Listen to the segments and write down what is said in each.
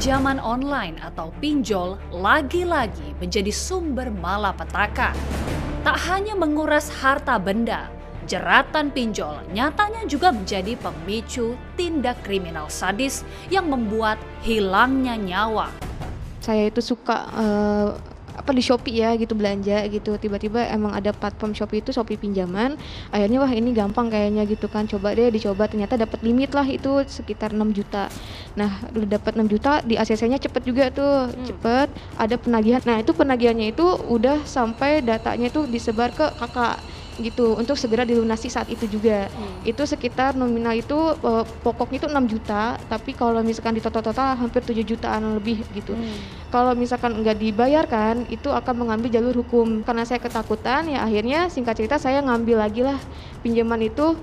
Pinjaman online atau pinjol lagi-lagi menjadi sumber malapetaka. Tak hanya menguras harta benda, jeratan pinjol nyatanya juga menjadi pemicu tindak kriminal sadis yang membuat hilangnya nyawa. Saya itu suka di Shopee ya gitu, belanja gitu, tiba-tiba emang ada platform Shopee itu Shopee pinjaman. Akhirnya wah ini gampang kayaknya gitu kan, coba deh dicoba, ternyata dapat limit lah itu sekitar 6 juta. Nah udah dapat 6 juta di ACC-nya cepet juga tuh, cepet ada penagihan. Nah itu penagihannya itu udah sampai datanya itu disebar ke kakak gitu untuk segera dilunasi saat itu juga. Itu sekitar nominal itu pokoknya itu 6 juta, tapi kalau misalkan di total hampir 7 jutaan lebih gitu. Kalau misalkan nggak dibayarkan itu akan mengambil jalur hukum. Karena saya ketakutan ya akhirnya singkat cerita saya ngambil lagi lah pinjaman itu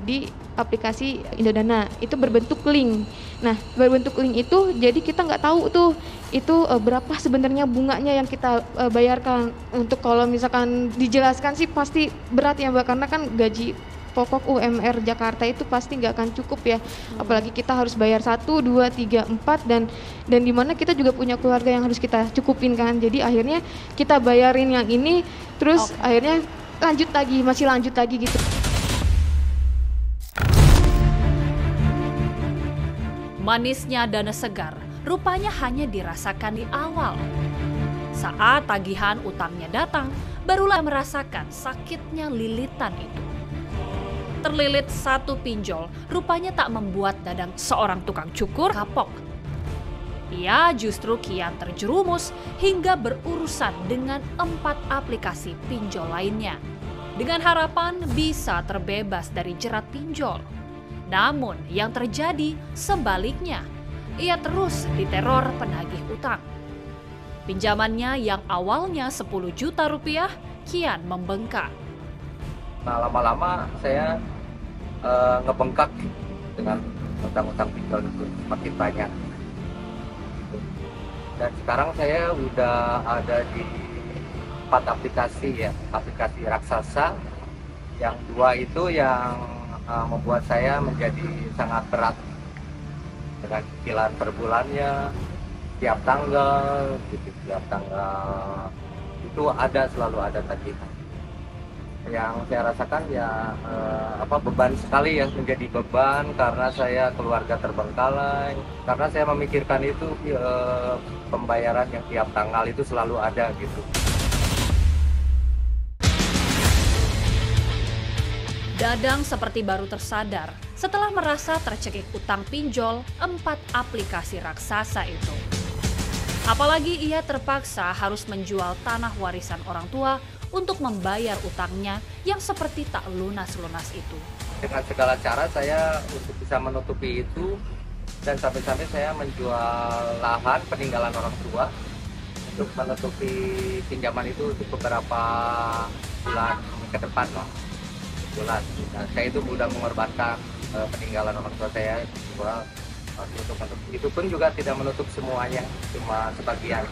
di aplikasi Indodana. Itu berbentuk link. Nah berbentuk link itu jadi kita nggak tahu tuh itu berapa sebenarnya bunganya yang kita bayarkan. Untuk kalau misalkan dijelaskan sih pasti berat ya Mbak, karena kan gaji pokok UMR Jakarta itu pasti nggak akan cukup ya, apalagi kita harus bayar 1, 2, 3, 4 dan di mana kita juga punya keluarga yang harus kita cukupin kan. Jadi akhirnya kita bayarin yang ini terus akhirnya masih lanjut lagi gitu. Manisnya dana segar rupanya hanya dirasakan di awal. Saat tagihan utangnya datang, barulah merasakan sakitnya lilitan itu. Terlilit satu pinjol rupanya tak membuat dadang seorang tukang cukur kapok. Ia justru kian terjerumus hingga berurusan dengan 4 aplikasi pinjol lainnya, dengan harapan bisa terbebas dari jerat pinjol. Namun yang terjadi sebaliknya, ia terus diteror penagih utang. Pinjamannya yang awalnya 10 juta rupiah kian membengkak. Nah lama-lama saya ngebengkak dengan utang-utang pinjol itu makin banyak. Dan sekarang saya udah ada di 4 aplikasi ya, aplikasi raksasa. Yang 2 itu yang membuat saya menjadi sangat berat dengan cicilan per bulannya tiap tanggal gitu, tiap tanggal itu selalu ada tagihan. Yang saya rasakan ya beban sekali ya, menjadi beban karena saya keluarga terbengkalai, karena saya memikirkan itu pembayaran yang tiap tanggal itu selalu ada gitu. Dadang seperti baru tersadar setelah merasa tercekik utang pinjol 4 aplikasi raksasa itu. Apalagi ia terpaksa harus menjual tanah warisan orang tua untuk membayar utangnya yang seperti tak lunas-lunas itu. Dengan segala cara saya untuk bisa menutupi itu, dan sampai-sampai saya menjual lahan peninggalan orang tua untuk menutupi pinjaman itu untuk beberapa bulan ke depan lah. Nah, saya itu sudah mengorbankan peninggalan orang tua saya untuk menutup. Itu pun juga tidak menutup semuanya, cuma sebagian.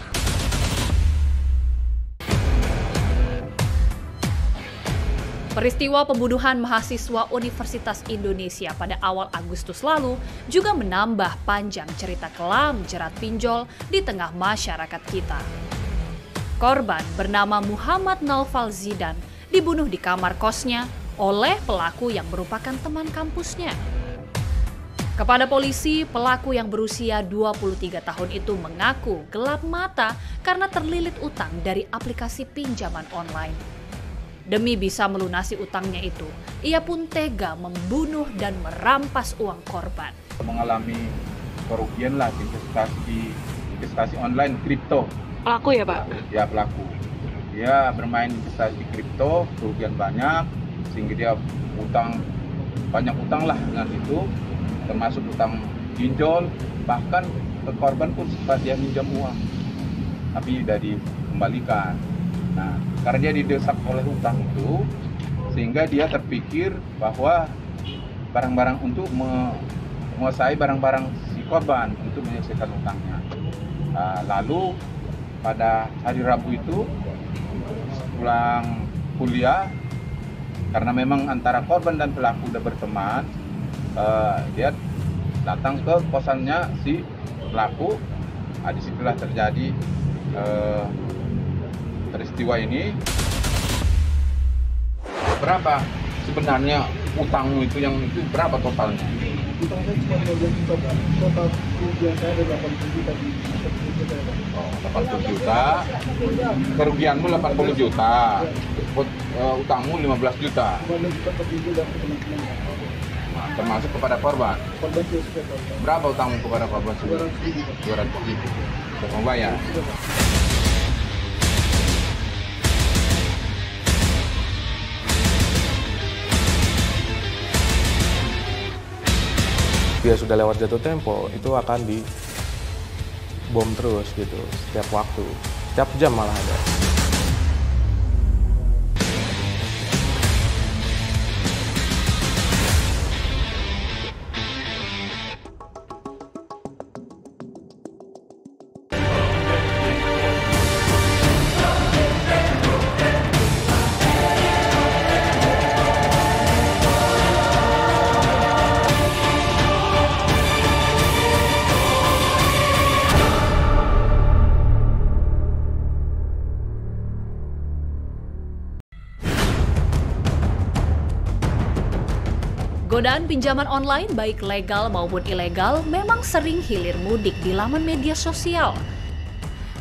Peristiwa pembunuhan mahasiswa Universitas Indonesia pada awal Agustus lalu juga menambah panjang cerita kelam jerat pinjol di tengah masyarakat kita. Korban bernama Muhammad Naufal Zidan dibunuh di kamar kosnya oleh pelaku yang merupakan teman kampusnya. Kepada polisi, pelaku yang berusia 23 tahun itu mengaku gelap mata karena terlilit utang dari aplikasi pinjaman online. Demi bisa melunasi utangnya itu, ia pun tega membunuh dan merampas uang korban. Mengalami kerugian lah di investasi online kripto. Pelaku ya Pak? Ya pelaku. Dia bermain investasi kripto, kerugian banyak, sehingga dia banyak utang lah dengan itu, termasuk utang pinjol, bahkan ke korban pun sempat dia minjam uang, tapi sudah dikembalikan. Nah, karena dia didesak oleh utang itu, sehingga dia terpikir bahwa barang-barang untuk menguasai barang-barang si korban untuk menyelesaikan utangnya. Lalu pada hari Rabu itu pulang kuliah, karena memang antara korban dan pelaku udah berteman, dia datang ke kosannya si pelaku Disitulah terjadi peristiwa ini. Berapa sebenarnya utangmu itu, yang itu berapa totalnya? Utang saya cuma 15 juta, Pak. Total kerugian saya ada 80 juta di 80 juta. Kerugianmu 80 juta. Utangmu 15 juta. 15 juta tertinggi dan teman-teman. Nah, termasuk kepada korban. Korban saya Pak. Berapa utangmu kepada korban? 200 ribu. Sudah membayar. Dia sudah lewat jatuh tempo, itu akan di bom terus gitu, setiap waktu, setiap jam malah ada. Godaan pinjaman online baik legal maupun ilegal memang sering hilir mudik di laman media sosial.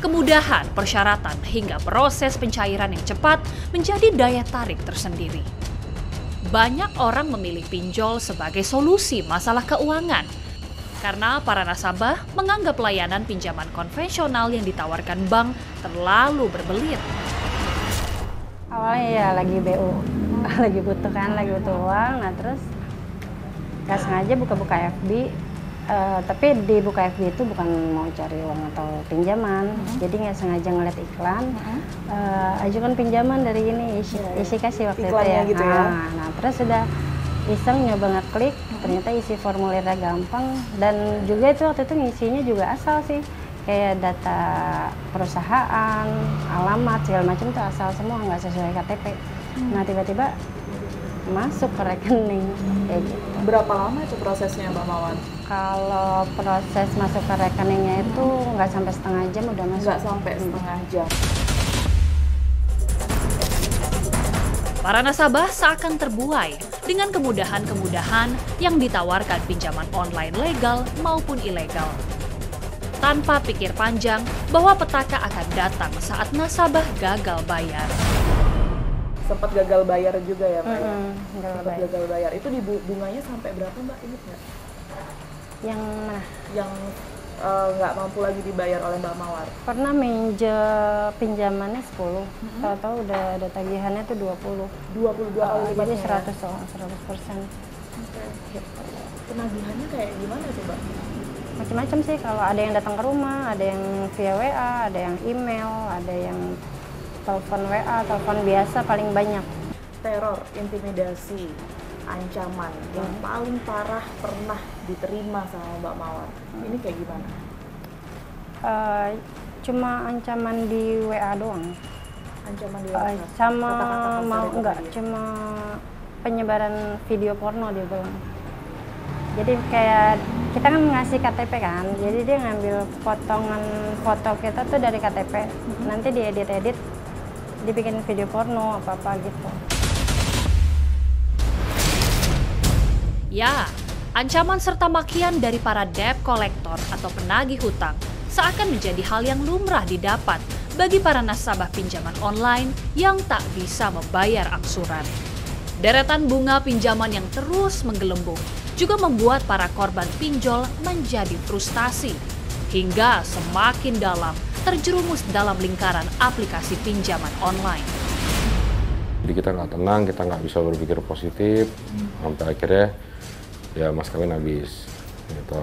Kemudahan, persyaratan, hingga proses pencairan yang cepat menjadi daya tarik tersendiri. Banyak orang memilih pinjol sebagai solusi masalah keuangan, karena para nasabah menganggap layanan pinjaman konvensional yang ditawarkan bank terlalu berbelit. Awalnya ya lagi BU, lagi butuh uang, nah terus nggak sengaja buka-buka FB, tapi di buka FB itu bukan mau cari uang atau pinjaman, jadi nggak sengaja ngeliat iklan, ajukan pinjaman dari ini, isi kasih waktu itu ya. Gitu ya. Nah terus sudah iseng nyoba ngeklik, ternyata isi formulirnya gampang, dan juga itu waktu itu ngisinya juga asal sih, kayak data perusahaan, alamat, segala macam tuh asal semua, nggak sesuai KTP. Nah tiba-tiba masuk ke rekening kayak gitu. Berapa lama itu prosesnya, Mbak Mawar? Kalau proses masuk ke rekeningnya itu nggak sampai setengah jam udah masuk. Nggak sampai setengah jam. Para nasabah seakan terbuai dengan kemudahan-kemudahan yang ditawarkan pinjaman online legal maupun ilegal. Tanpa pikir panjang bahwa petaka akan datang saat nasabah gagal bayar. Sempat gagal bayar juga ya, Mbak? Sempat gagal bayar. Itu di bunganya sampai berapa, Mbak? Ingat nggak? Yang mana? Yang nggak mampu lagi dibayar oleh Mbak Mawar. Pernah pinjamannya 10, tahu-tahu udah ada tagihannya tuh 20. 22 kali Jadi lipatnya. 100%. Oke. Penagihannya kayak gimana tuh, Mbak? Macam-macam sih, kalau ada yang datang ke rumah, ada yang via WA, ada yang email, ada yang telepon WA, telepon biasa paling banyak. Teror, intimidasi, ancaman yang paling parah pernah diterima sama Mbak Mawar. Ini kayak gimana? Cuma ancaman di WA doang. Ancaman di WhatsApp? Sama Kata-kata mau kasar enggak, itu tadi ya? cuma penyebaran video porno dia bilang. Jadi kayak kita kan ngasih KTP kan, jadi dia ngambil potongan foto kita tuh dari KTP, nanti dia edit, dibikin video porno apa-apa gitu. Ya, ancaman serta makian dari para debt collector atau penagih hutang seakan menjadi hal yang lumrah didapat bagi para nasabah pinjaman online yang tak bisa membayar angsuran. Deretan bunga pinjaman yang terus menggelembung juga membuat para korban pinjol menjadi frustasi hingga semakin dalam terjerumus dalam lingkaran aplikasi pinjaman online. Jadi kita nggak tenang, kita nggak bisa berpikir positif, sampai akhirnya ya mas kawin habis. Gitu.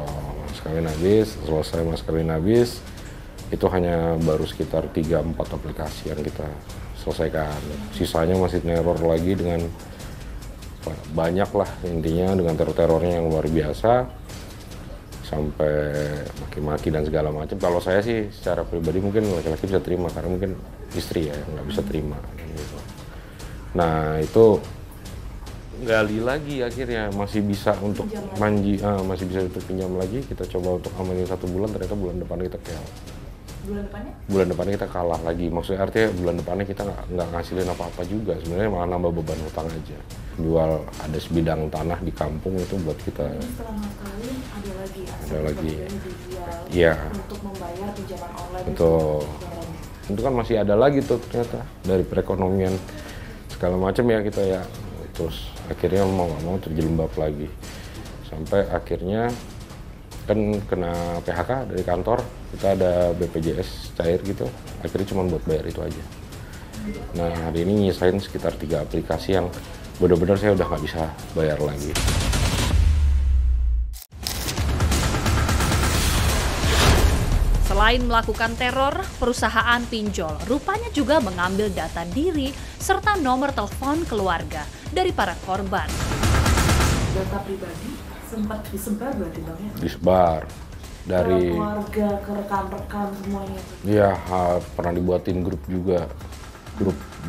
Mas kawin habis, selesai mas kawin habis, itu hanya baru sekitar 3-4 aplikasi yang kita selesaikan. Sisanya masih neror lagi dengan banyak lah, intinya dengan teror-terornya yang luar biasa, sampai maki-maki dan segala macam. Kalau saya sih secara pribadi mungkin laki-laki bisa terima, karena mungkin istri ya nggak bisa terima gitu. Nah itu gali lagi, akhirnya masih bisa untuk masih bisa untuk pinjam lagi. Kita coba untuk amanin 1 bulan, ternyata bulan depan kita KL. Bulan depannya? Bulan depannya kita kalah lagi. Maksudnya artinya bulan depannya kita nggak ngasilin apa-apa juga. Sebenarnya malah nambah beban hutang aja. Jual ada sebidang tanah di kampung itu buat kita. Setelah ngakalin ada lagi. Ada lagi. Dijual Iya. untuk membayar pinjaman online. Betul. Itu kan masih ada lagi tuh ternyata dari perekonomian segala macam ya kita ya. Terus akhirnya mau nggak mau terjelembab lagi. Sampai akhirnya kan kena PHK dari kantor, kita ada BPJS cair gitu, akhirnya cuma buat bayar itu aja. Nah hari ini nyisain sekitar 3 aplikasi yang benar-benar saya udah nggak bisa bayar lagi. Selain melakukan teror, perusahaan pinjol rupanya juga mengambil data diri serta nomor telepon keluarga dari para korban. Data pribadi sempat disebar berarti Bang ya? Disebar dari ke keluarga, ke rekan-rekan semuanya. Iya, pernah dibuatin grup juga,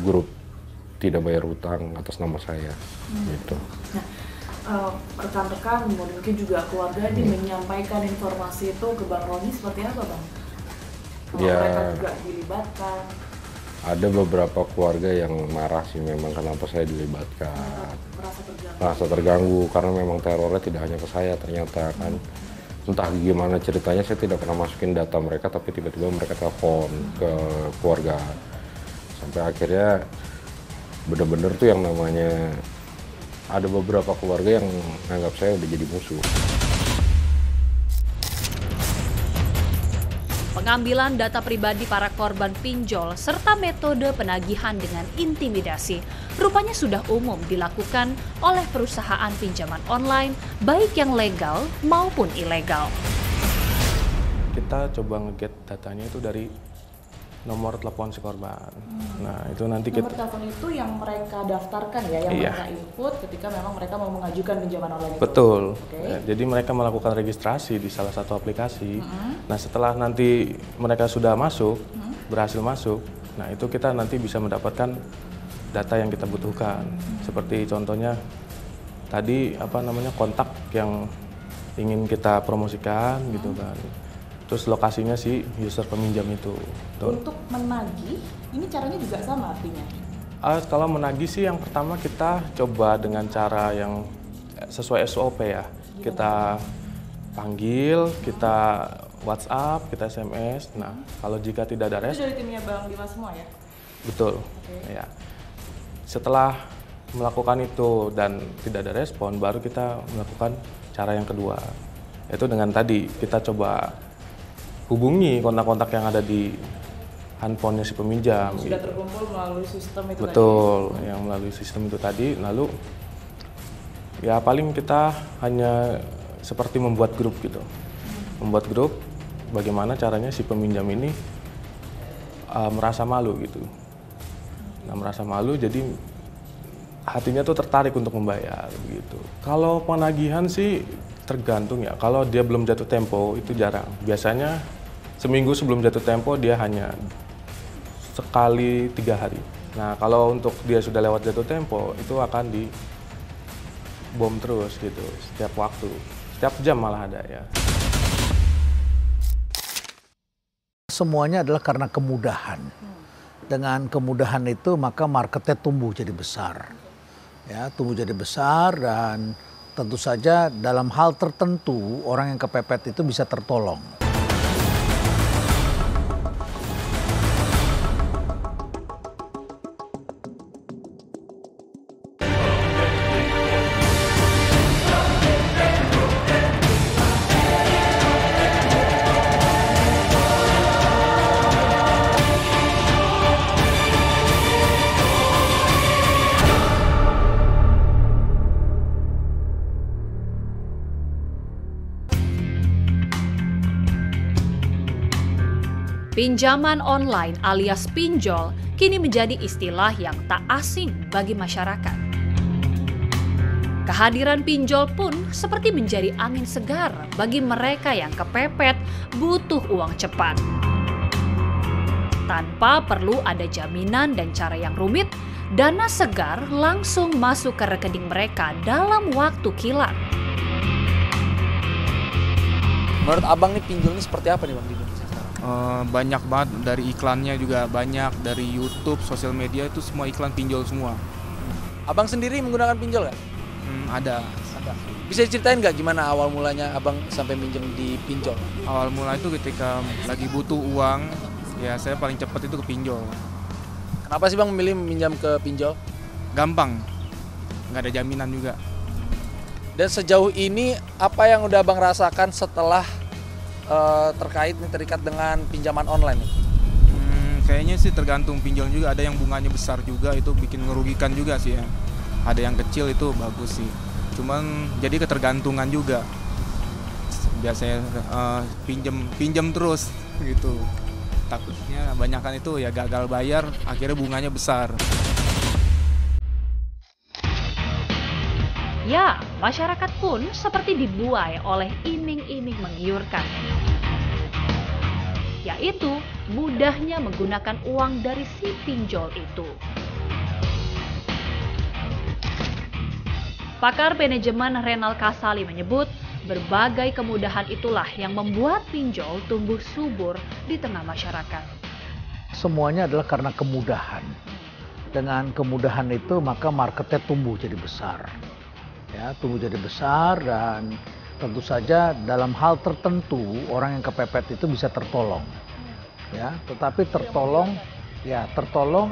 grup tidak bayar hutang atas nama saya, gitu. Nah, rekan-rekan mungkin juga keluarga ini menyampaikan informasi itu ke Bang Roni seperti apa Bang? Ya, mereka juga dilibatkan. Ada beberapa keluarga yang marah sih memang kenapa saya dilibatkan. Merasa terganggu karena memang terornya tidak hanya ke saya ternyata kan. Entah gimana ceritanya saya tidak pernah masukin data mereka tapi tiba-tiba mereka telepon ke keluarga. Sampai akhirnya bener-bener tuh yang namanya ada beberapa keluarga yang anggap saya udah jadi musuh. Pengambilan data pribadi para korban pinjol serta metode penagihan dengan intimidasi rupanya sudah umum dilakukan oleh perusahaan pinjaman online baik yang legal maupun ilegal. Kita coba nge-get datanya itu dari nomor telepon si korban. Nah, itu nanti nomor telepon itu yang mereka daftarkan ya, yang mereka input ketika memang mereka mau mengajukan pinjaman online itu. Betul. Okay. Jadi mereka melakukan registrasi di salah satu aplikasi. Nah, setelah nanti mereka sudah masuk, berhasil masuk, nah itu kita nanti bisa mendapatkan data yang kita butuhkan. Seperti contohnya tadi kontak yang ingin kita promosikan gitu kan. Terus lokasinya si user peminjam itu. Untuk menagih, ini caranya juga sama artinya? Kalau menagih sih yang pertama kita coba dengan cara yang sesuai SOP ya. Kita panggil, kita WhatsApp, kita SMS. Nah, kalau jika tidak ada Itu dari timnya Bang Dimas semua ya? Betul. Okay. Ya. Setelah melakukan itu dan tidak ada respon, baru kita melakukan cara yang kedua. Yaitu dengan tadi kita coba hubungi kontak-kontak yang ada di handphonenya si peminjam. Sudah terkumpul melalui sistem itu. Betul, tadi. Yang melalui sistem itu tadi. Lalu ya paling kita hanya seperti membuat grup gitu. Membuat grup bagaimana caranya si peminjam ini merasa malu gitu. Nah, merasa malu jadi hatinya tuh tertarik untuk membayar gitu. Kalau penagihan sih tergantung ya. Kalau dia belum jatuh tempo itu jarang. Biasanya seminggu sebelum jatuh tempo dia hanya sekali 3 hari. Nah, kalau untuk dia sudah lewat jatuh tempo itu akan di bom terus gitu setiap waktu, setiap jam malah ada ya. Semuanya adalah karena kemudahan. Dengan kemudahan itu maka marketnya tumbuh jadi besar. Ya, tumbuh jadi besar dan tentu saja dalam hal tertentu orang yang kepepet itu bisa tertolong. Pinjaman online alias pinjol kini menjadi istilah yang tak asing bagi masyarakat. Kehadiran pinjol pun seperti menjadi angin segar bagi mereka yang kepepet butuh uang cepat. Tanpa perlu ada jaminan dan cara yang rumit, dana segar langsung masuk ke rekening mereka dalam waktu kilat. Menurut Abang nih pinjol ini seperti apa nih Bang Dimas? banyak banget, dari iklannya juga banyak, dari YouTube, sosial media itu semua iklan pinjol semua. Abang sendiri menggunakan pinjol nggak? Ada. Bisa diceritain nggak gimana awal mulanya abang sampai minjem di pinjol? Awal mula itu ketika lagi butuh uang, ya saya paling cepat itu ke pinjol. Kenapa sih bang memilih meminjam ke pinjol? Gampang, nggak ada jaminan juga. Dan sejauh ini apa yang udah abang rasakan setelah terikat dengan pinjaman online? Kayaknya sih tergantung pinjol juga, ada yang bunganya besar juga, itu bikin ngerugikan juga sih ya. Ada yang kecil itu bagus sih. Cuman jadi ketergantungan juga. Biasanya pinjam terus gitu. Takutnya banyakan itu ya gagal bayar, akhirnya bunganya besar. Ya, masyarakat pun seperti dibuai oleh iming-iming menggiurkan, yaitu mudahnya menggunakan uang dari si pinjol itu. Pakar manajemen Renal Kasali menyebut, berbagai kemudahan itulah yang membuat pinjol tumbuh subur di tengah masyarakat. Semuanya adalah karena kemudahan. Dengan kemudahan itu maka marketnya tumbuh jadi besar. Ya, tumbuh jadi besar, dan tentu saja dalam hal tertentu orang yang kepepet itu bisa tertolong. Ya, tetapi tertolong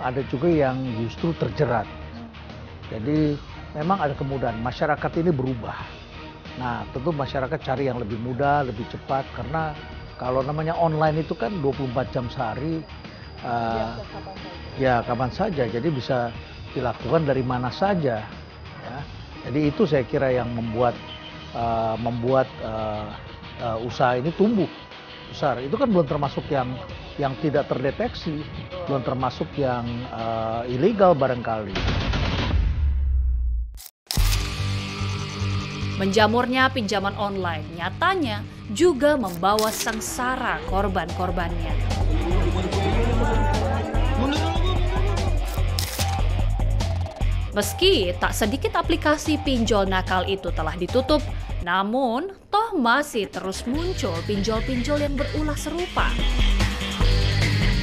ada juga yang justru terjerat. Jadi memang ada kemudahan, masyarakat ini berubah. Nah, tentu masyarakat cari yang lebih mudah, lebih cepat, karena kalau namanya online itu kan 24 jam sehari, ya kapan saja, jadi bisa dilakukan dari mana saja. Ya. Jadi itu saya kira yang membuat usaha ini tumbuh besar. Itu kan belum termasuk yang tidak terdeteksi, belum termasuk yang ilegal barangkali. Menjamurnya pinjaman online nyatanya juga membawa sengsara korban-korbannya. Meski tak sedikit aplikasi pinjol nakal itu telah ditutup, namun toh masih terus muncul pinjol-pinjol yang berulah serupa.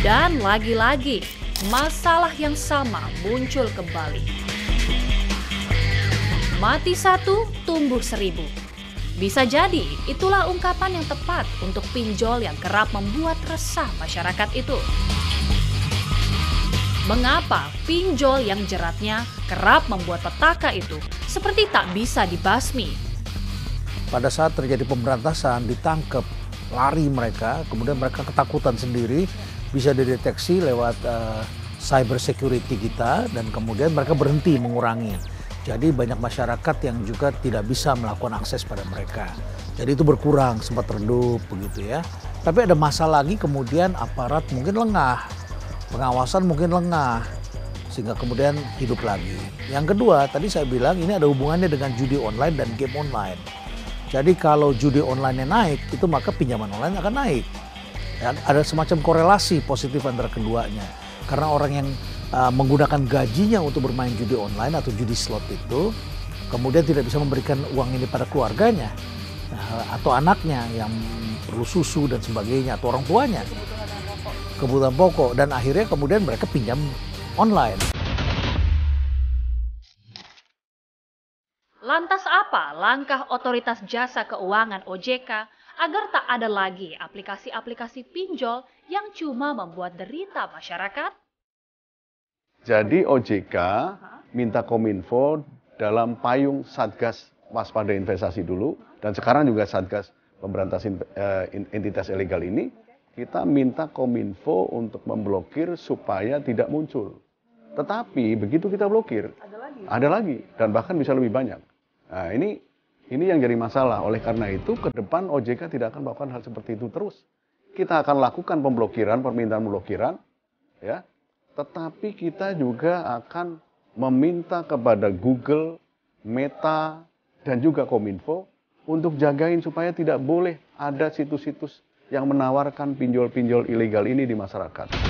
Dan lagi-lagi, masalah yang sama muncul kembali. Mati satu, tumbuh seribu. Bisa jadi itulah ungkapan yang tepat untuk pinjol yang kerap membuat resah masyarakat itu. Mengapa pinjol yang jeratnya kerap membuat petaka itu seperti tak bisa dibasmi? Pada saat terjadi pemberantasan, ditangkap, lari mereka, kemudian mereka ketakutan sendiri, bisa dideteksi lewat cyber security kita, dan kemudian mereka berhenti mengurangi. Jadi banyak masyarakat yang juga tidak bisa melakukan akses pada mereka. Jadi itu berkurang, sempat redup begitu ya. Tapi ada masa lagi kemudian aparat mungkin lengah, pengawasan mungkin lengah, sehingga kemudian hidup lagi. Yang kedua, tadi saya bilang ini ada hubungannya dengan judi online dan game online. Jadi kalau judi online-nya naik, itu maka pinjaman online akan naik. Ya, ada semacam korelasi positif antara keduanya. Karena orang yang menggunakan gajinya untuk bermain judi online atau judi slot itu, kemudian tidak bisa memberikan uang ini pada keluarganya, atau anaknya yang perlu susu dan sebagainya, atau orang tuanya, kebutuhan pokok, dan akhirnya kemudian mereka pinjam online. Lantas apa langkah Otoritas Jasa Keuangan (OJK) agar tak ada lagi aplikasi-aplikasi pinjol yang cuma membuat derita masyarakat? Jadi OJK minta Kominfo dalam payung Satgas Waspada Investasi dulu, dan sekarang juga Satgas Pemberantasan Entitas Ilegal ini, kita minta Kominfo untuk memblokir supaya tidak muncul. Tetapi begitu kita blokir, ada lagi dan bahkan bisa lebih banyak. Nah, ini yang jadi masalah. Oleh karena itu, ke depan OJK tidak akan melakukan hal seperti itu terus. Kita akan lakukan pemblokiran, permintaan pemblokiran, ya. Tetapi kita juga akan meminta kepada Google, Meta, dan juga Kominfo untuk jagain supaya tidak boleh ada situs-situs yang menawarkan pinjol-pinjol ilegal ini di masyarakat.